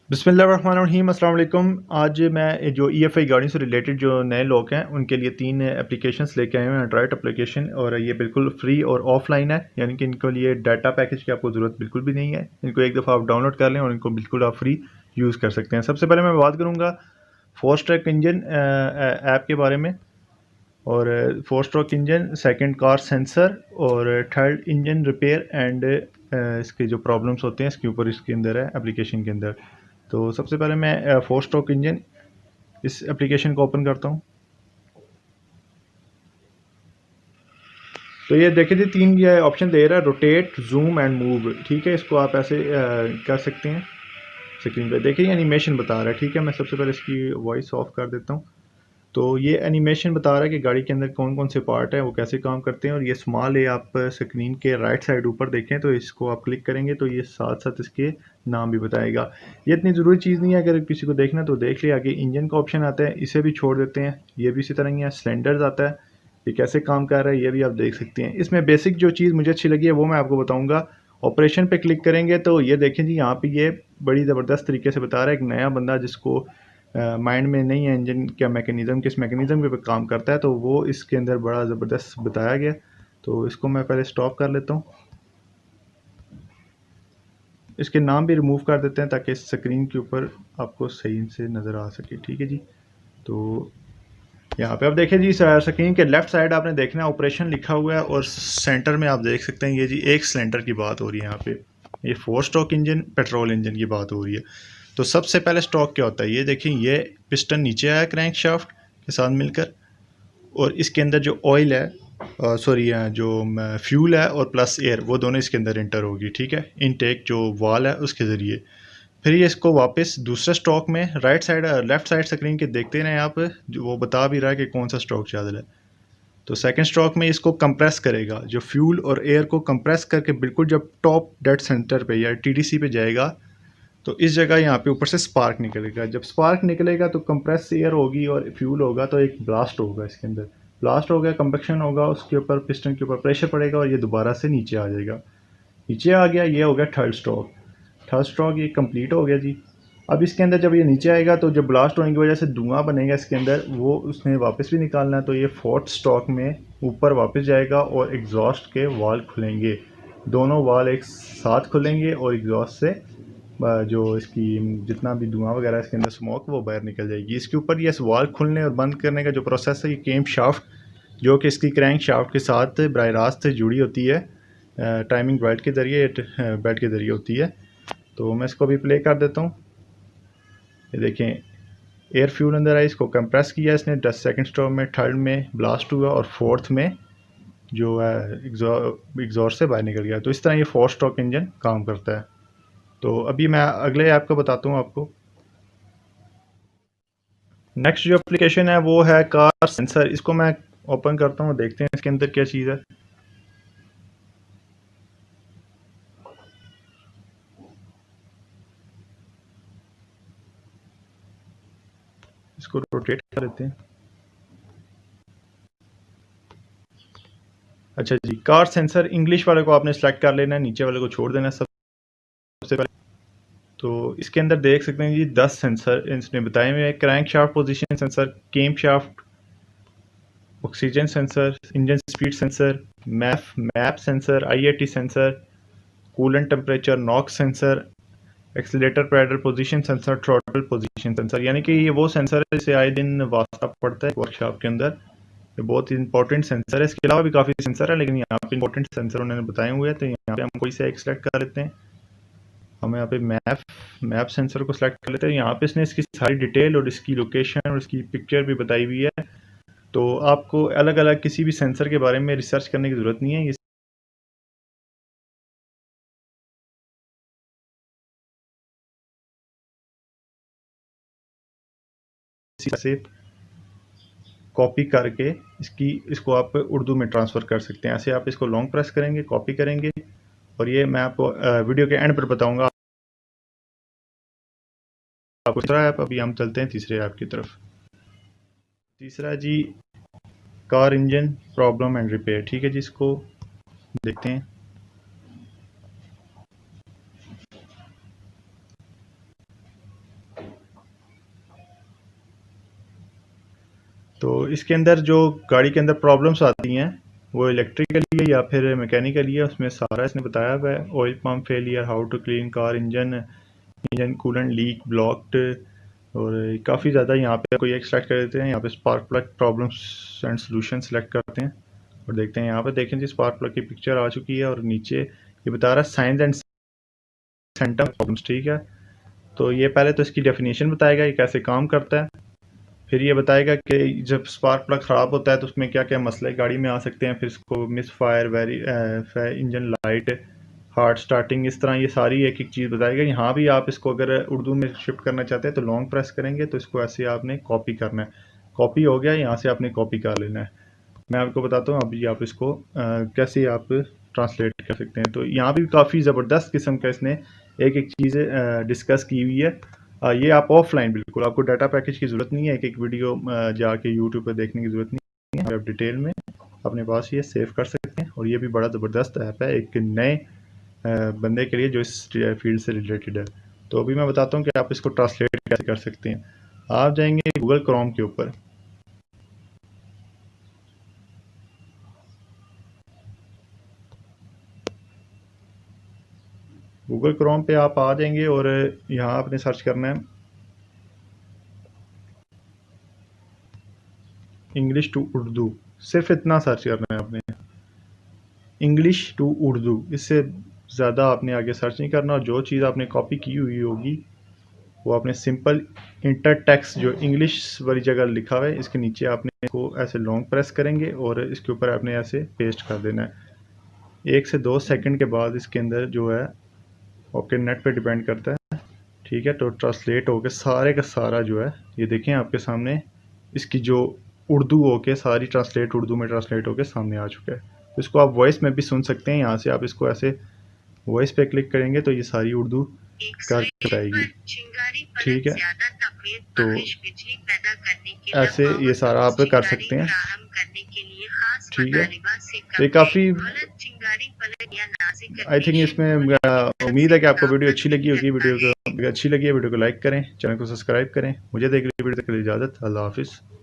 बिस्मिल्लाहिर्रहमानिर्रहीम, अस्सलाम वालेकुम। आज मैं जो EFI गाड़ियों से रिलेटेड जो नए लोग हैं उनके लिए 3 एप्लीकेशंस लेके आए हुए हैं। एंड्रॉयड एप्लीकेशन, और ये बिल्कुल फ्री और ऑफलाइन है, यानी कि इनके लिए डाटा पैकेज की आपको ज़रूरत बिल्कुल भी नहीं है। इनको एक दफ़ा आप डाउनलोड कर लें और इनको बिल्कुल आप फ्री यूज़ कर सकते हैं। सबसे पहले मैं बात करूँगा फोर स्ट्रोक इंजन ऐप के बारे में, और four stroke engine, second car sensor, और थर्ड इंजन रिपेयर एंड इसके जो प्रॉब्लम्स होते हैं इसके ऊपर इसके अंदर है एप्लीकेशन के अंदर। तो सबसे पहले मैं फोर स्ट्रोक इंजन इस एप्लीकेशन को ओपन करता हूँ। तो ये देखिए जी, 3 ये ऑप्शन दे रहा है, रोटेट, जूम एंड मूव। ठीक है, इसको आप ऐसे कर सकते हैं। स्क्रीन पे देखिए एनिमेशन बता रहा है। ठीक है, मैं सबसे पहले इसकी वॉइस ऑफ कर देता हूँ। तो ये एनिमेशन बता रहा है कि गाड़ी के अंदर कौन कौन से पार्ट हैं, वो कैसे काम करते हैं। और ये स्मॉल है, आप स्क्रीन के राइट साइड ऊपर देखें तो इसको आप क्लिक करेंगे तो ये साथ साथ इसके नाम भी बताएगा। ये इतनी ज़रूरी चीज़ नहीं है, अगर किसी को देखना तो देख लिया। आगे इंजन का ऑप्शन आता है, इसे भी छोड़ देते हैं। ये भी इसी तरह ही है। सिलेंडर्स आता है, ये कैसे काम कर रहा है ये भी आप देख सकते हैं। इसमें बेसिक जो चीज़ मुझे अच्छी लगी है वो मैं आपको बताऊँगा। ऑपरेशन पे क्लिक करेंगे तो ये देखें जी, यहाँ पे ये बड़ी ज़बरदस्त तरीके से बता रहा है। एक नया बंदा जिसको माइंड में नहीं है इंजन क्या मैकेनिज़्म, किस मैकेनिज़्म पे काम करता है, तो वो इसके अंदर बड़ा ज़बरदस्त बताया गया। तो इसको मैं पहले स्टॉप कर लेता हूँ। इसके नाम भी रिमूव कर देते हैं ताकि स्क्रीन के ऊपर आपको सही से नज़र आ सके। ठीक है जी। तो यहाँ पे आप देखें जी, स्क्रीन के लेफ्ट साइड आपने देखना है ऑपरेशन लिखा हुआ है, और सेंटर में आप देख सकते हैं ये जी एक सिलेंडर की बात हो रही है। यहाँ पे ये four stroke engine, petrol engine की बात हो रही है। तो सबसे पहले स्ट्रोक क्या होता है, ये देखिए, ये पिस्टन नीचे आया क्रैंक शाफ्ट के साथ मिलकर, और इसके अंदर जो ऑयल है, सॉरी, जो फ्यूल है और प्लस एयर, वो दोनों इसके अंदर इंटर होगी। ठीक है, इनटेक जो वाल है उसके ज़रिए। फिर ये इसको वापस दूसरे स्ट्रोक में right side left side screen के देखते हैं आप, जो वो बता भी रहा है कि कौन सा स्ट्रोक चल रहा है। तो सेकंड स्ट्रोक में इसको कंप्रेस करेगा, जो फ्यूल और एयर को कंप्रेस करके बिल्कुल जब टॉप डेड सेंटर पे या TDC पे जाएगा तो इस जगह यहाँ पे ऊपर से स्पार्क निकलेगा। जब स्पार्क निकलेगा तो कंप्रेस एयर होगी और फ्यूल होगा, तो एक ब्लास्ट होगा इसके अंदर। ब्लास्ट हो गया, कंबेक्शन होगा, उसके ऊपर पिस्टन के ऊपर प्रेशर पड़ेगा और ये दोबारा से नीचे आ जाएगा। नीचे आ गया, ये हो गया थर्ड स्ट्रोक। थर्ड स्ट्रोक ये कंप्लीट हो गया जी। अब इसके अंदर जब ये नीचे आएगा तो जब ब्लास्ट होने की वजह से धुआं बनेगा इसके अंदर, वो उसने वापस भी निकालना है। तो ये फोर्थ स्ट्रोक में ऊपर वापस जाएगा और एग्जॉस्ट के वाल खुलेंगे। दोनों वाल एक साथ खुलेंगे और एग्जॉस्ट से जो इसकी जितना भी धुआं वगैरह इसके अंदर स्मोक वो बाहर निकल जाएगी। इसके ऊपर ये वाल्व खुलने और बंद करने का जो प्रोसेस है, ये केम शाफ्ट जो कि इसकी क्रैंक शाफ्ट के साथ बराह रास्त जुड़ी होती है, टाइमिंग बेल्ट के ज़रिए, बेल्ट के ज़रिए होती है। तो मैं इसको भी प्ले कर देता हूँ। ये देखें, एयर फ्यूल अंदर आई, इसको कंप्रेस किया इसने 10 सेकंड स्ट्रोक में, थर्ड में ब्लास्ट हुआ और फोर्थ में जो है एग्जॉस्ट से बाहर निकल गया। तो इस तरह ये फोर स्ट्रोक इंजन काम करता है। तो अभी मैं अगले ऐप का बताता हूँ आपको। नेक्स्ट जो एप्लीकेशन है वो है कार सेंसर। इसको मैं ओपन करता हूँ, देखते हैं इसके अंदर क्या चीज़ है। इसको रोटेट कर देते हैं। अच्छा जी, कार सेंसर इंग्लिश वाले को आपने सेलेक्ट कर लेना है, नीचे वाले को छोड़ देना है सबसे पहले। तो इसके अंदर देख सकते हैं जी 10 सेंसर इसने बताए हुए हैं। Crankshaft position sensor, camshaft, oxygen sensor, engine speed sensor, map sensor, IAT sensor, coolant temperature, NOx sensor, accelerator pedal position sensor, throttle position sensor. यानी कि ये वो सेंसर है जिसे आए दिन वास्ता पड़ता है वर्कशॉप के अंदर। ये बहुत इंपॉर्टेंट सेंसर है। इसके अलावा भी काफ़ी सेंसर है, लेकिन यहाँ पे इंपॉर्टेंट सेंसर उन्होंने बताए हुए हैं। तो यहाँ पे हम कोई से एक सेलेक्ट कर लेते हैं। हम यहाँ पे मैप सेंसर को सिलेक्ट कर लेते हैं। यहाँ पे इसने इसकी सारी डिटेल और इसकी लोकेशन और इसकी पिक्चर भी बताई हुई है। तो आपको अलग अलग किसी भी सेंसर के बारे में रिसर्च करने की ज़रूरत नहीं है। ये से कॉपी करके इसको आप उर्दू में ट्रांसफ़र कर सकते हैं। ऐसे आप इसको लॉन्ग प्रेस करेंगे, कॉपी करेंगे, और ये मैं आपको वीडियो के एंड पर बताऊंगा आपको। तीसरा ऐप, अभी हम चलते हैं तीसरे ऐप की तरफ। तीसरा जी, car engine problem and repair. ठीक है जी, इसको देखते हैं। तो इसके अंदर जो गाड़ी के अंदर प्रॉब्लम्स आती हैं वो इलेक्ट्रिकली है या फिर मैकेनिकली है, उसमें सारा इसने बताया हुआ है। Oil pump failure, how to clean car engine coolant leak blocked, और काफ़ी ज़्यादा यहाँ पे कोई एक सेलेक्ट कर देते हैं। यहाँ पे spark plug problems and solution select करते हैं और देखते हैं। यहाँ पे देखें जी स्पार्क प्लग की पिक्चर आ चुकी है और नीचे ये बता रहा है साइंस एंड सेंटर प्रॉब्लम्स, ठीक है। तो ये पहले तो इसकी डेफिनेशन बताएगा ये कैसे काम करता है, फिर ये बताएगा कि जब स्पार्क प्लग ख़राब होता है तो उसमें क्या क्या मसले गाड़ी में आ सकते हैं, फिर इसको miss fire, very engine light, hard starting, इस तरह ये सारी एक एक चीज़ बताएगा। यहाँ भी आप इसको अगर उर्दू में शिफ्ट करना चाहते हैं तो लॉन्ग प्रेस करेंगे तो इसको ऐसे आपने कॉपी करना है। कॉपी हो गया, यहाँ से आपने कॉपी कर लेना है। मैं आपको बताता हूँ अभी आप इसको कैसे आप ट्रांसलेट कर सकते हैं। तो यहाँ भी काफ़ी ज़बरदस्त किस्म का इसने एक एक चीज़ डिस्कस की हुई है। ये आप ऑफलाइन बिल्कुल, आपको डाटा पैकेज की ज़रूरत नहीं है, एक एक वीडियो जाके यूट्यूब पर देखने की ज़रूरत नहीं है। आप डिटेल में अपने पास ये सेव कर सकते हैं और ये भी बड़ा ज़बरदस्त ऐप है एक नए बंदे के लिए जो इस फील्ड से रिलेटेड है। तो अभी मैं बताता हूँ कि आप इसको ट्रांसलेट कैसे कर सकते हैं। आप जाएंगे गूगल क्रोम के ऊपर, गूगल क्रोम पे आप आ जाएंगे और यहाँ आपने सर्च करना है इंग्लिश टू उर्दू। सिर्फ इतना सर्च करना है आपने, इंग्लिश टू उर्दू, इससे ज़्यादा आपने आगे सर्च नहीं करना। और जो चीज़ आपने कॉपी की हुई होगी वो आपने सिंपल इंटर टेक्स्ट जो इंग्लिश वाली जगह लिखा हुआ है इसके नीचे आपने इसको ऐसे लॉन्ग प्रेस करेंगे और इसके ऊपर आपने ऐसे पेस्ट कर देना है। 1 से 2 सेकंड के बाद इसके अंदर जो है आपके नेट पे डिपेंड करता है, ठीक है। तो ट्रांसलेट होके सारे का सारा जो है ये देखें आपके सामने, इसकी जो उर्दू होके सारी ट्रांसलेट उर्दू में ट्रांसलेट होके सामने आ चुका है। तो इसको आप वॉइस में भी सुन सकते हैं। यहाँ से आप इसको ऐसे वॉइस पे क्लिक करेंगे तो ये सारी उर्दू कर बताएगी, ठीक है। तो ऐसे ये सारा आप कर सकते हैं, ठीक है। तो ये काफ़ी आई थिंक इसमें उम्मीद है कि आपको वीडियो अच्छी लगी होगी। वीडियो को अच्छी लगी है वीडियो को लाइक करें, चैनल को सब्सक्राइब करें। मुझे देख लीजिए वीडियो तक के लिए इजाज़त, अल्लाह हाफिज़।